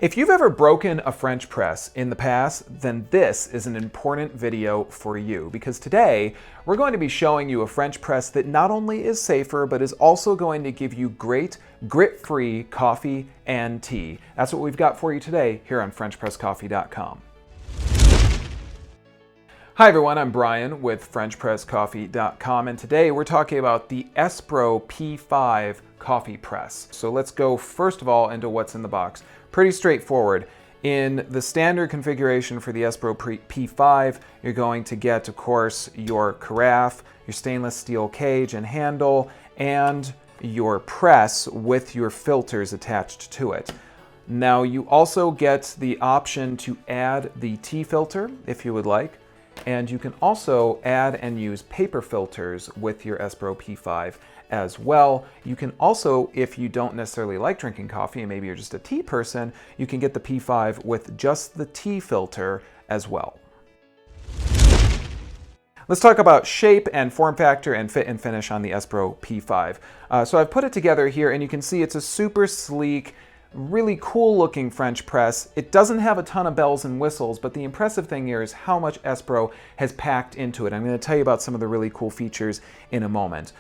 If you've ever broken a French press in the past, then this is an important video for you, because today we're going to be showing you a French press that not only is safer, but is also going to give you great grit-free coffee and tea. That's what we've got for you today here on FrenchPressCoffee.com. Hi everyone, I'm Brian with FrenchPressCoffee.com, and today we're talking about the Espro P5 coffee press. So let's go first of all into what's in the box. Pretty straightforward. In the standard configuration for the Espro P5, you're going to get, of course, your carafe, your stainless steel cage and handle, and your press with your filters attached to it. Now you also get the option to add the tea filter if you would like. And you can also add and use paper filters with your Espro P5 as well. You can also, if you don't necessarily like drinking coffee and maybe you're just a tea person, you can get the P5 with just the tea filter as well. Let's talk about shape and form factor and fit and finish on the Espro P5. So I've put it together here and you can see it's a super sleek, really cool looking French press. It doesn't have a ton of bells and whistles, but the impressive thing here is how much Espro has packed into it. I'm going to tell you about some of the really cool features in a moment.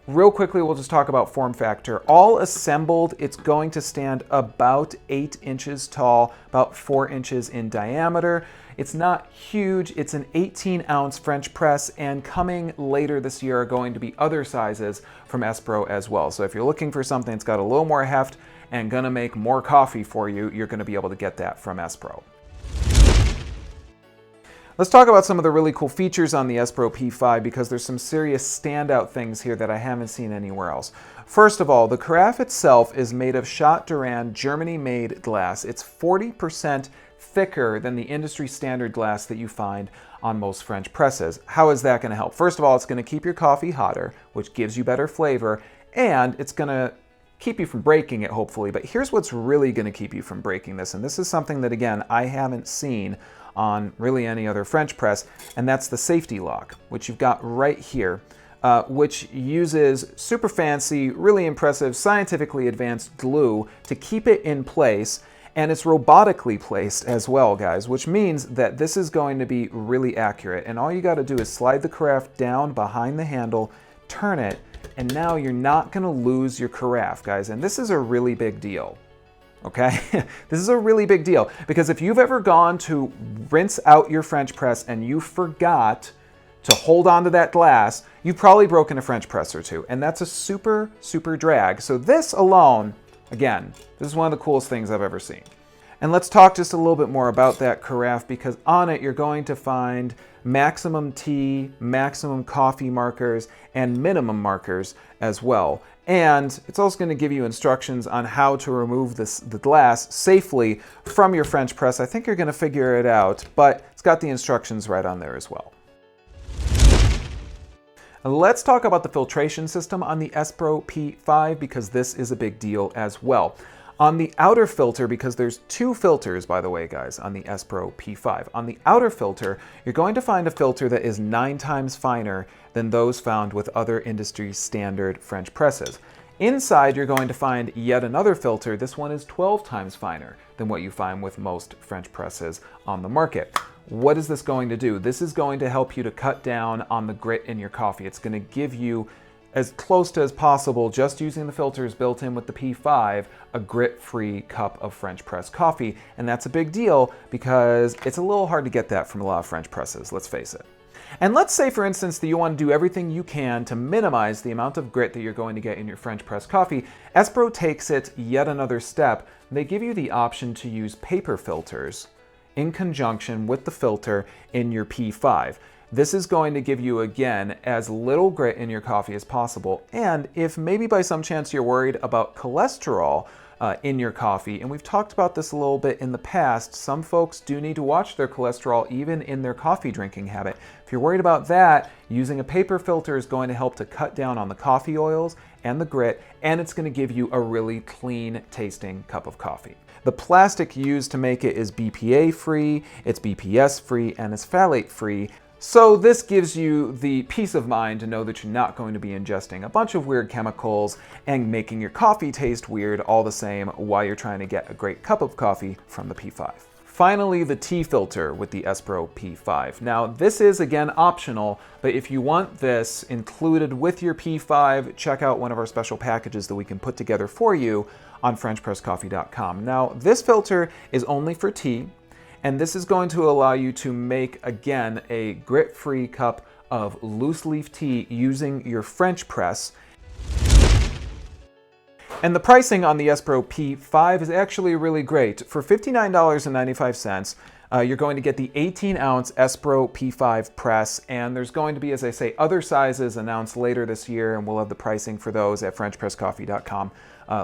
Real quickly, we'll just talk about form factor. All assembled, it's going to stand about 8 inches tall, about 4 inches in diameter. It's not huge. It's an 18-ounce French press, and coming later this year are going to be other sizes from Espro as well. So if you're looking for something that's got a little more heft and gonna make more coffee for you, you're gonna be able to get that from Espro. Let's talk about some of the really cool features on the Espro P5 because there's some serious standout things here that I haven't seen anywhere else. First of all, the carafe itself is made of Schott-Duran Germany-made glass. It's 40% thicker than the industry standard glass that you find on most French presses. How is that gonna help? First of all, it's gonna keep your coffee hotter, which gives you better flavor, and it's gonna keep you from breaking it, hopefully. But here's what's really going to keep you from breaking this, and this is something that, again, I haven't seen on really any other French press, and that's the safety lock, which you've got right here, which uses super fancy, really impressive, scientifically advanced glue to keep it in place, and it's robotically placed as well, guys, which means that this is going to be really accurate, and all you got to do is slide the carafe down behind the handle, turn it, and now you're not going to lose your carafe, guys. And this is a really big deal, okay? This is a really big deal because if you've ever gone to rinse out your French press and you forgot to hold on to that glass, you've probably broken a French press or two, and that's a super, super drag. So this alone, again, this is one of the coolest things I've ever seen. And let's talk just a little bit more about that carafe because on it you're going to find maximum tea, maximum coffee markers, and minimum markers as well. And it's also going to give you instructions on how to remove the glass safely from your French press. I think you're going to figure it out, but it's got the instructions right on there as well. Let's talk about the filtration system on the Espro P5 because this is a big deal as well. On the outer filter, because there's 2 filters, by the way, guys, on the Espro P5. On the outer filter, you're going to find a filter that is 9 times finer than those found with other industry standard French presses. Inside, you're going to find yet another filter. This one is 12 times finer than what you find with most French presses on the market. What is this going to do? This is going to help you to cut down on the grit in your coffee. It's going to give you, as close to as possible, just using the filters built in with the P5, a grit-free cup of French press coffee. And that's a big deal because it's a little hard to get that from a lot of French presses, let's face it. And let's say, for instance, that you want to do everything you can to minimize the amount of grit that you're going to get in your French press coffee. Espro takes it yet another step. They give you the option to use paper filters in conjunction with the filter in your P5. This is going to give you, again, as little grit in your coffee as possible. And if maybe by some chance you're worried about cholesterol in your coffee, and we've talked about this a little bit in the past, some folks do need to watch their cholesterol even in their coffee drinking habit. If you're worried about that, using a paper filter is going to help to cut down on the coffee oils and the grit, and it's going to give you a really clean tasting cup of coffee. The plastic used to make it is BPA free, it's BPS free, and it's phthalate free. So this gives you the peace of mind to know that you're not going to be ingesting a bunch of weird chemicals and making your coffee taste weird all the same while you're trying to get a great cup of coffee from the P5. Finally, the tea filter with the Espro P5. Now, this is, again, optional, but if you want this included with your P5, check out one of our special packages that we can put together for you on FrenchPressCoffee.com. Now, this filter is only for tea, and this is going to allow you to make, again, a grit-free cup of loose leaf tea using your French press. And the pricing on the Espro P5 is actually really great. For $59.95, you're going to get the 18-ounce Espro P5 press, and there's going to be, as I say, other sizes announced later this year, and we'll have the pricing for those at FrenchPressCoffee.com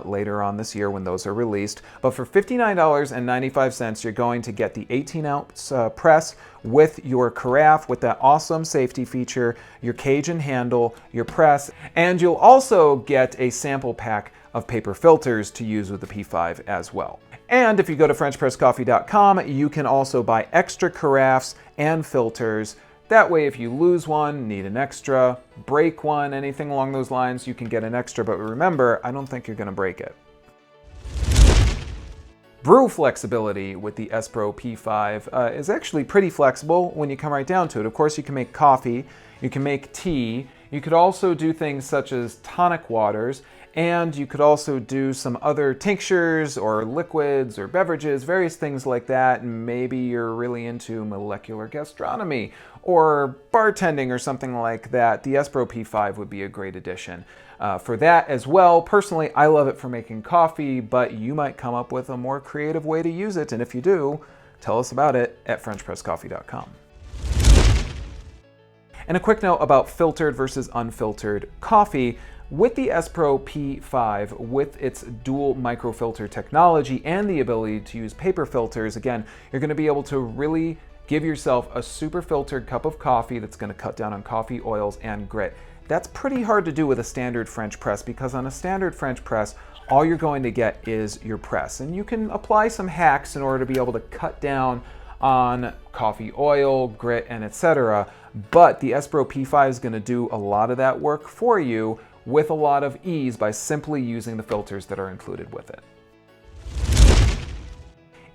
later on this year when those are released. But for $59.95, you're going to get the 18-ounce press with your carafe, with that awesome safety feature, your Cajun handle, your press, and you'll also get a sample pack of paper filters to use with the P5 as well. And if you go to FrenchPressCoffee.com, you can also buy extra carafes and filters. That way, if you lose one, need an extra, break one, anything along those lines, you can get an extra. But remember, I don't think you're going to break it. Brew flexibility with the Espro P5 is actually pretty flexible when you come right down to it. Of course, you can make coffee, you can make tea, you could also do things such as tonic waters, and you could also do some other tinctures or liquids or beverages, various things like that. And maybe you're really into molecular gastronomy or bartending or something like that. The Espro P5 would be a great addition for that as well. Personally, I love it for making coffee, but you might come up with a more creative way to use it. And if you do, tell us about it at FrenchPressCoffee.com. And a quick note about filtered versus unfiltered coffee. With the Espro P5, with its dual microfilter technology and the ability to use paper filters, again, you're going to be able to really give yourself a super filtered cup of coffee that's going to cut down on coffee oils and grit. That's pretty hard to do with a standard French press, because on a standard French press, all you're going to get is your press. And you can apply some hacks in order to be able to cut down on coffee oil, grit, and etc. But the Espro P5 is going to do a lot of that work for you with a lot of ease by simply using the filters that are included with it.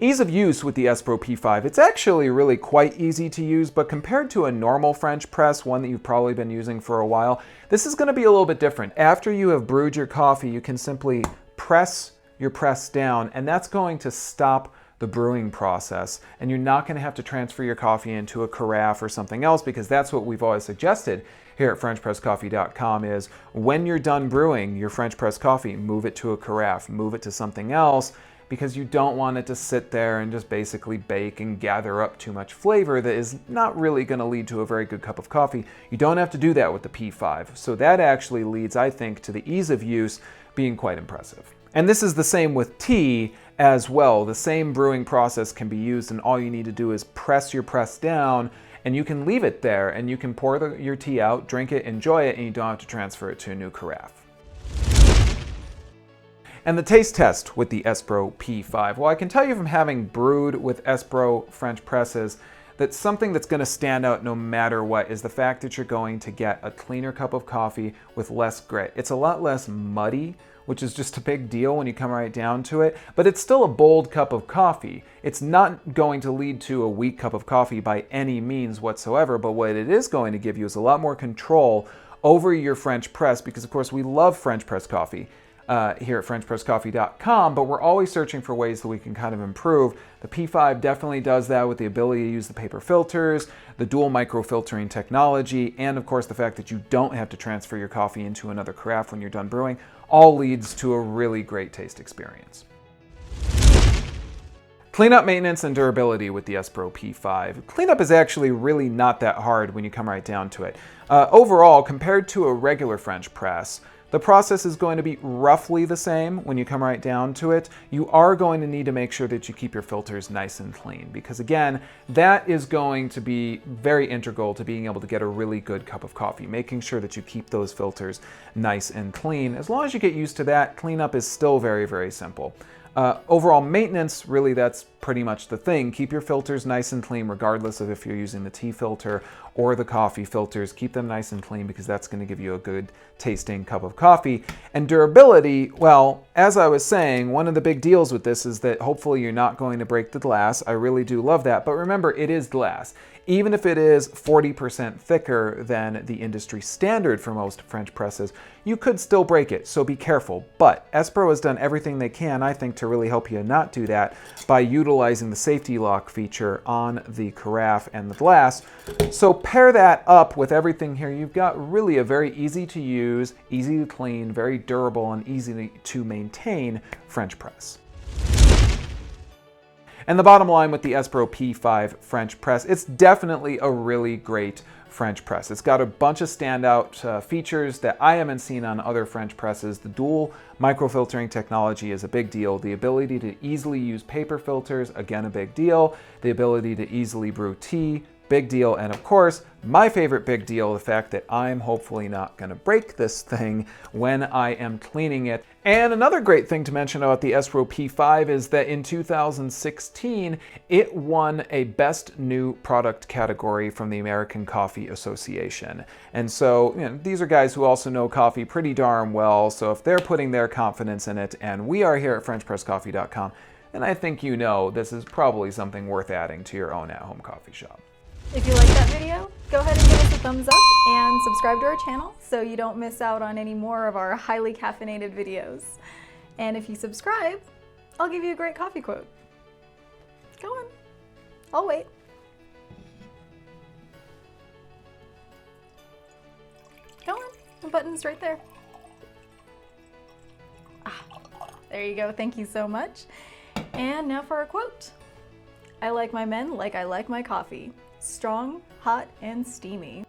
Ease of use with the Espro P5, it's actually really quite easy to use, but compared to a normal French press, one that you've probably been using for a while, this is going to be a little bit different. After you have brewed your coffee, you can simply press your press down, and that's going to stop the brewing process, and you're not going to have to transfer your coffee into a carafe or something else, because that's what we've always suggested here at FrenchPressCoffee.com is when you're done brewing your French press coffee, move it to a carafe, move it to something else, because you don't want it to sit there and just basically bake and gather up too much flavor that is not really going to lead to a very good cup of coffee. You don't have to do that with the P5. So that actually leads, I think, to the ease of use being quite impressive. And this is the same with tea as well. The same brewing process can be used, and all you need to do is press your press down, and you can leave it there, and you can pour your tea out, drink it, enjoy it, and you don't have to transfer it to a new carafe. And the taste test with the Espro P5. Well, I can tell you from having brewed with Espro French presses that something that's going to stand out no matter what is the fact that you're going to get a cleaner cup of coffee with less grit. It's a lot less muddy, which is just a big deal when you come right down to it, but it's still a bold cup of coffee. It's not going to lead to a weak cup of coffee by any means whatsoever, but what it is going to give you is a lot more control over your French press, because of course we love French press coffee here at FrenchPressCoffee.com, but we're always searching for ways that we can kind of improve. The P5 definitely does that with the ability to use the paper filters, the dual microfiltering technology, and of course the fact that you don't have to transfer your coffee into another carafe when you're done brewing, all leads to a really great taste experience. Cleanup, maintenance, and durability with the Espro P5. Cleanup is actually really not that hard when you come right down to it. Overall, compared to a regular French press, the process is going to be roughly the same when you come right down to it. You are going to need to make sure that you keep your filters nice and clean, because again, that is going to be very integral to being able to get a really good cup of coffee, making sure that you keep those filters nice and clean. As long as you get used to that, cleanup is still very, very simple. Overall maintenance, really that's pretty much the thing. Keep your filters nice and clean, regardless of if you're using the tea filter or the coffee filters. Keep them nice and clean because that's going to give you a good tasting cup of coffee. And durability, well, as I was saying, one of the big deals with this is that hopefully you're not going to break the glass. I really do love that. But remember, it is glass. Even if it is 40% thicker than the industry standard for most French presses, you could still break it, so be careful. But Espro has done everything they can, I think, to really help you not do that by utilizing the safety lock feature on the carafe and the glass. So pair that up with everything here, you've got really a very easy to use, easy to clean, very durable, and easy to maintain French press. And the bottom line with the Espro P5 French press, it's definitely a really great French press. It's got a bunch of standout features that I haven't seen on other French presses. The dual microfiltering technology is a big deal. The ability to easily use paper filters, again, a big deal. The ability to easily brew tea, big deal. And of course, my favorite big deal, the fact that I'm hopefully not going to break this thing when I am cleaning it. And another great thing to mention about the Espro P5 is that in 2016, it won a Best New Product category from the American Coffee Association. And so, these are guys who also know coffee pretty darn well. So if they're putting their confidence in it, and we are here at FrenchPressCoffee.com, then I think you know this is probably something worth adding to your own at-home coffee shop. If you like that video, go ahead and give us a thumbs up and subscribe to our channel so you don't miss out on any more of our highly caffeinated videos. And if you subscribe, I'll give you a great coffee quote. Go on, I'll wait. Go on, the button's right there. There you go, thank you so much. And now for our quote. I like my men like I like my coffee. Strong, hot, and steamy.